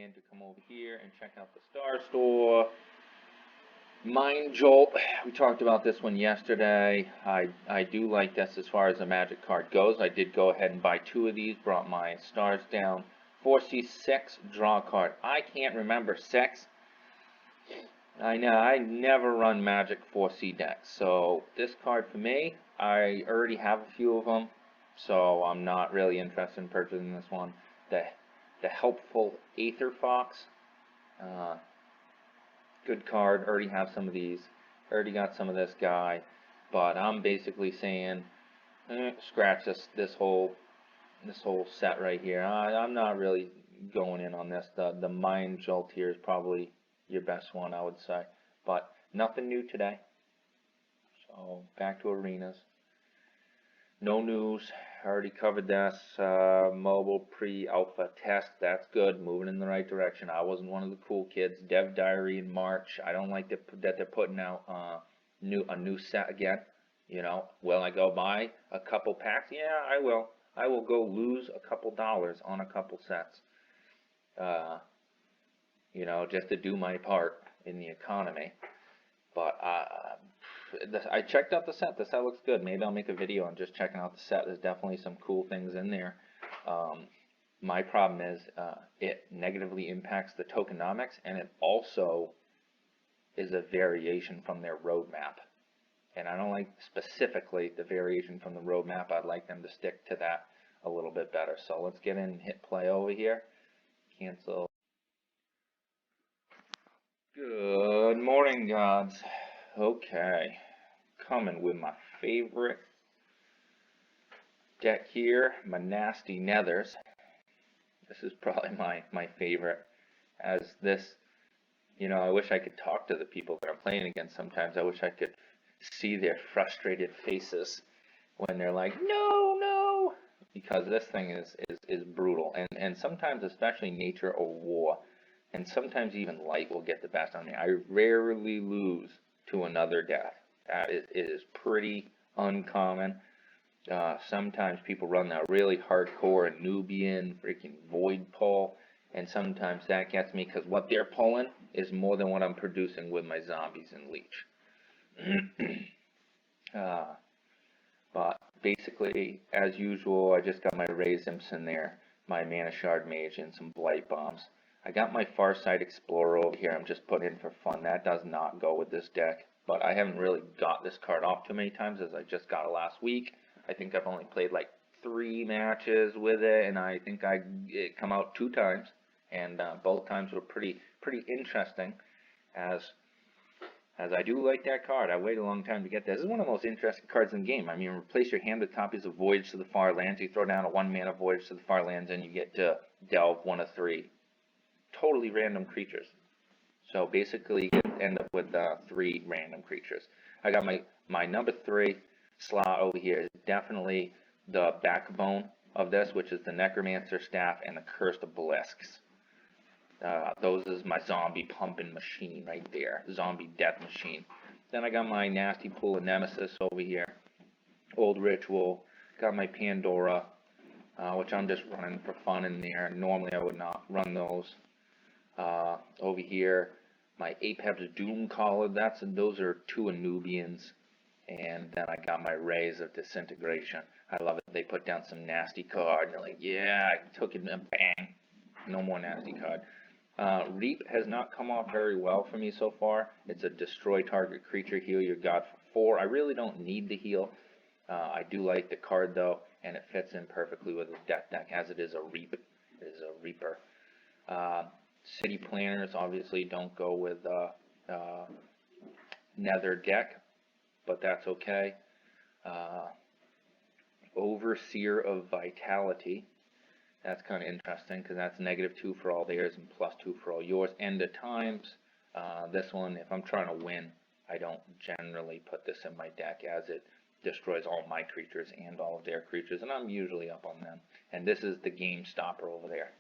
and to come over here and check out the Star Store. Mind Jolt, we talked about this one yesterday. I do like this as far as the magic card goes. I did go ahead and buy 2 of these, brought my stars down. 4C6 draw card. I can't remember 6. I know, I never run Magic 4C decks, so this card for me, I already have a few of them, so I'm not really interested in purchasing this one. The Helpful Aether Fox, good card, already have some of these, already got some of this guy, but I'm basically saying, scratch this whole set right here. I'm not really going in on this. The Mind Jolt here is probably your best one, I would say, but nothing new today. So back to arenas. No news. Already covered this. Mobile pre-alpha test. That's good. Moving in the right direction. I wasn't one of the cool kids. Dev Diary in March. I don't like that they're putting out a new set again. You know, will I go buy a couple packs? Yeah, I will. I will go lose a couple dollars on a couple sets. You know, just to do my part in the economy. But I checked out the set. The set looks good. Maybe I'll make a video on just checking out the set. There's definitely some cool things in there. My problem is it negatively impacts the tokenomics, and it also is a variation from their roadmap. And I don't like specifically the variation from the roadmap. I'd like them to stick to that a little bit better. So let's get in and hit play over here. Cancel. Good morning, gods. Okay, coming with my favorite deck here, my Nasty Nethers. This is probably my favorite, as this, you know, I wish I could talk to the people that I'm playing against sometimes. I wish I could see their frustrated faces when they're like, no, no, because this thing is brutal, and sometimes, especially nature or war, and sometimes even light will get the best on me. I rarely lose to another death. It is pretty uncommon. Sometimes people run that really hardcore Nubian freaking void pull, and sometimes that gets me because what they're pulling is more than what I'm producing with my zombies and leech. But basically, as usual, I just got my Raise Imps in there, my Mana Shard Mage, and some Blight Bombs. I got my Farsight Explorer over here. I'm just putting in for fun. That does not go with this deck, but I haven't really got this card off too many times, as I just got it last week. I think I've only played like 3 matches with it, and I think it come out 2 times, and both times were pretty interesting, as I do like that card. I waited a long time to get this. This is one of the most interesting cards in the game. I mean, replace your hand with copies of Voyage to the Far Lands. You throw down a 1-mana Voyage to the Far Lands, and you get to delve 1 of 3 totally random creatures. So basically, you end up with 3 random creatures. I got my number 3 slot over here is definitely the backbone of this, which is the Necromancer Staff and the Cursed Obelisks. Those is my zombie pumping machine right there, zombie death machine. Then I got my nasty pool of Nemesis over here, Old Ritual. Got my Pandora, which I'm just running for fun in there. Normally I would not run those. Over here, my Apex Doom Caller. Those are 2 Anubians. And then I got my Rays of Disintegration. I love it. They put down some nasty card. They're like, yeah, I took it and bang. No more nasty card. Reap has not come off very well for me so far. It's a destroy target creature, heal your god for 4. I really don't need the heal. I do like the card though, and it fits in perfectly with the death deck, as it is a Reap. It is a Reaper. City Planners obviously don't go with Nether deck, but that's okay. Overseer of Vitality. That's kind of interesting because that's -2 for all theirs and +2 for all yours. End of Times. This one, if I'm trying to win, I don't generally put this in my deck, as it destroys all my creatures and all of their creatures, and I'm usually up on them. And this is the Game Stopper over there,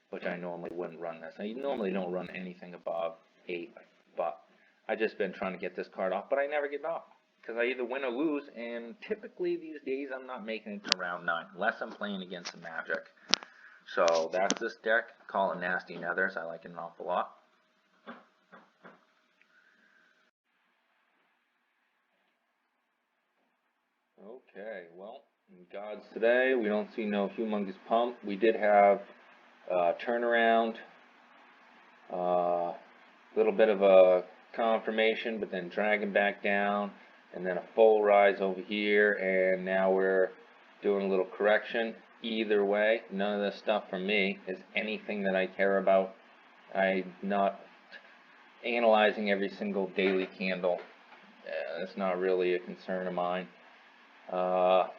which I normally wouldn't run this. I normally don't run anything above 8, but I just been trying to get this card off, but I never get it off because I either win or lose, and typically these days I'm not making it to round 9 unless I'm playing against the Magic. So that's this deck. Call it Nasty Nethers. I like it an awful lot. Okay, well, in gods today, we don't see no humongous pump. We did have turnaround, a little bit of a confirmation, but then dragging back down, and then a full rise over here, and now we're doing a little correction. Either way, none of this stuff for me is anything that I care about. I'm not analyzing every single daily candle. It's not really a concern of mine. I'm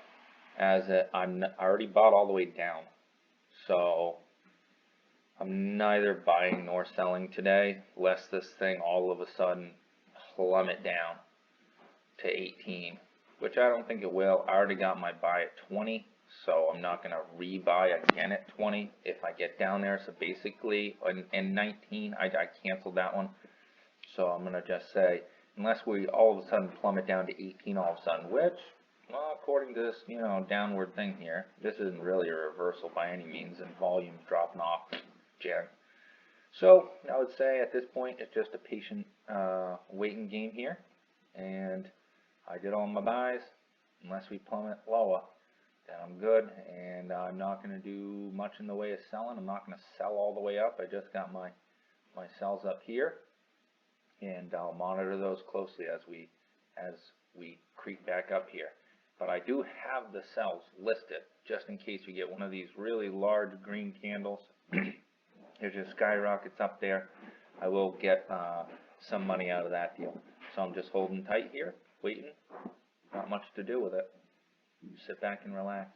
already bought all the way down, so I'm neither buying nor selling today, lest this thing all of a sudden plummet down to 18, which I don't think it will. I already got my buy at 20, so I'm not going to rebuy again at 20 if I get down there. So basically, in 19, I canceled that one. So I'm going to just say, unless we all of a sudden plummet down to 18 all of a sudden, which, well, according to this, downward thing here, this isn't really a reversal by any means, and volume's dropping off, Jen. So I would say at this point, it's just a patient waiting game here, and I did all my buys. Unless we plummet lower, then I'm good, and I'm not going to do much in the way of selling. I'm not going to sell all the way up. I just got my sells up here, and I'll monitor those closely as we creep back up here. But I do have the sells listed just in case we get one of these really large green candles. It just skyrockets up there. I will get some money out of that deal. So I'm just holding tight here, waiting. Not much to do with it. Sit back and relax.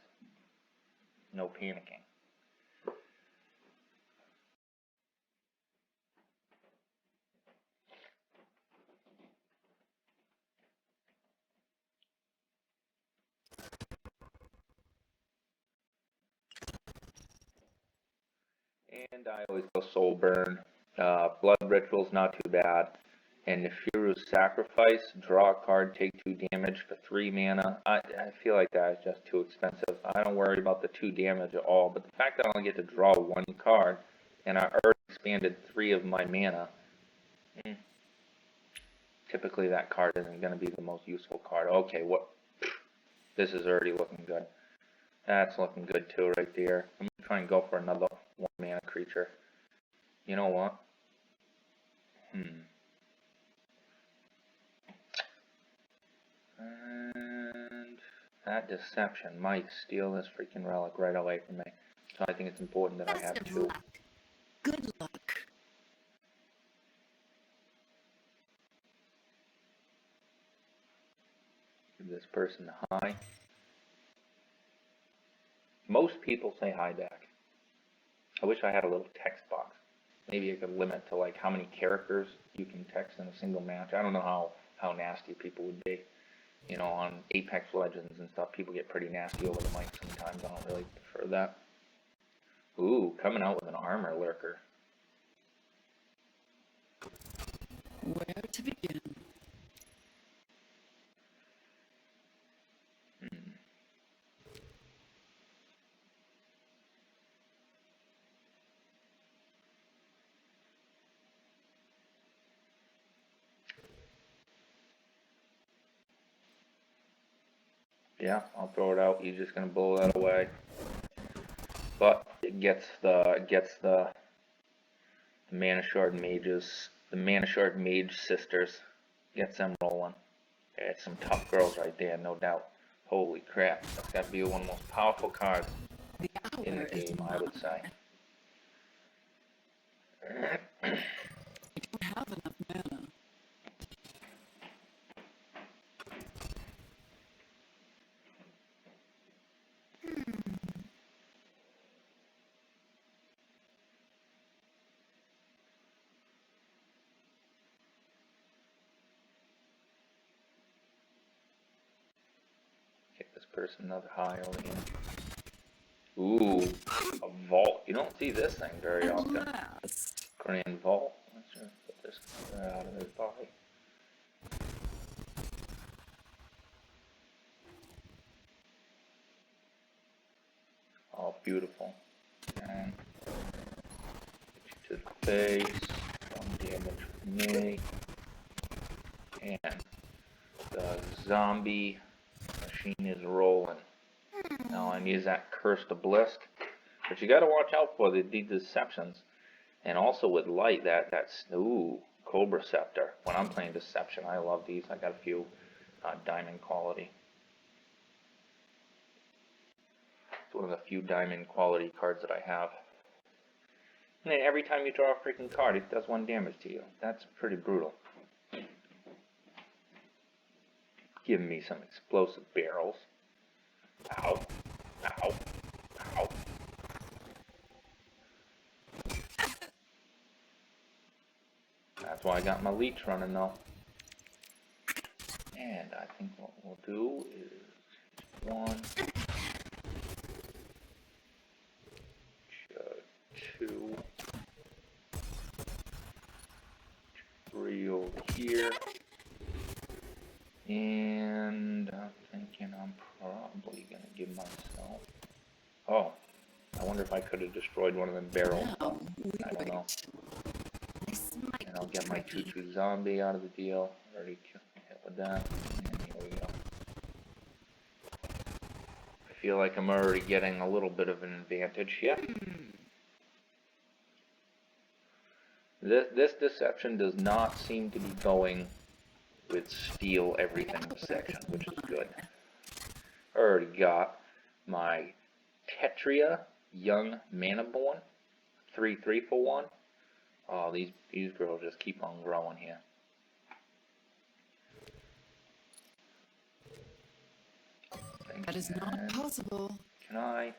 No panicking. And I always go soul burn. Blood ritual's not too bad. And Nefiru's Sacrifice, draw a card, take 2 damage for 3 mana. I feel like that is just too expensive. I don't worry about the 2 damage at all, but the fact that I only get to draw 1 card, and I already expanded 3 of my mana, typically that card isn't going to be the most useful card. Okay, this is already looking good. That's looking good too right there. I'm going to try and go for another 1 mana creature. You know what? And that deception might steal this freaking relic right away from me. So I think it's important that I have 2. Luck. Good luck. Give this person the hi. Most people say hi back. I wish I had a little text box. Maybe I could limit to like how many characters you can text in a single match. I don't know how nasty people would be. On Apex Legends and stuff, people get pretty nasty over the mic sometimes. I don't really prefer that. Ooh, coming out with an armor lurker. Where to begin? Yeah, I'll throw it out. He's just gonna blow that away. But it gets the Mana Shard mages, the Mana Shard mage sisters, gets them rolling. It's some tough girls right there, no doubt. Holy crap, that's got to be one of the most powerful cards in the game, I would say. I don't have enough mana. Get this person another high over here. Ooh, a vault. You don't see this thing very often. Grand vault. Let's just put this out of his body. Oh, beautiful. And to the face, some damage from me. And the zombie machine is rolling. Now I need that cursed obelisk. But you gotta watch out for the deceptions. And also with light, ooh, Cobra Scepter. When I'm playing Deception, I love these. I got a few diamond quality. It's one of the few diamond quality cards that I have. And then every time you draw a freaking card, it does 1 damage to you. That's pretty brutal. Giving me some explosive barrels. Ow. Ow. Ow. That's why I got my leech running though. And I think what we'll do is 1, 2, 3 over here. And I'm thinking I'm probably gonna give myself. Oh, I wonder if I could have destroyed one of them barrels. Now, I don't know. This might And I'll be get my tricky. 2/2 zombie out of the deal. Already hit with that. And here we go. I feel like I'm already getting a little bit of an advantage here. This deception does not seem to be going with steal everything section, which is good. I already got my Tetria Young Manaborn, 3/3 for 1. Oh, these girls just keep on growing here. That is not possible. Can I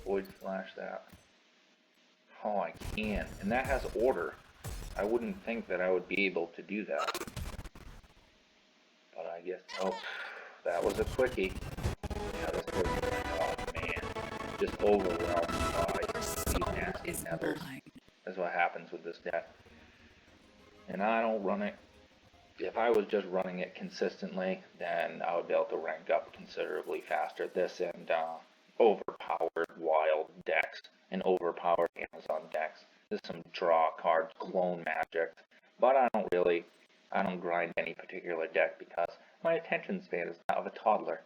void flash that? Oh, I can, and that has order. I wouldn't think that I would be able to do that, but I guess. Oh, that was a quickie. Yeah, this was. Oh man, just overwhelmed by these nasty nethers. That's what happens with this deck. And I don't run it. If I was just running it consistently, then I would be able to rank up considerably faster. This and overpowered wild decks and overpowered Amazon decks. There's some draw cards, clone magic, but I don't grind any particular deck because my attention span is that of a toddler.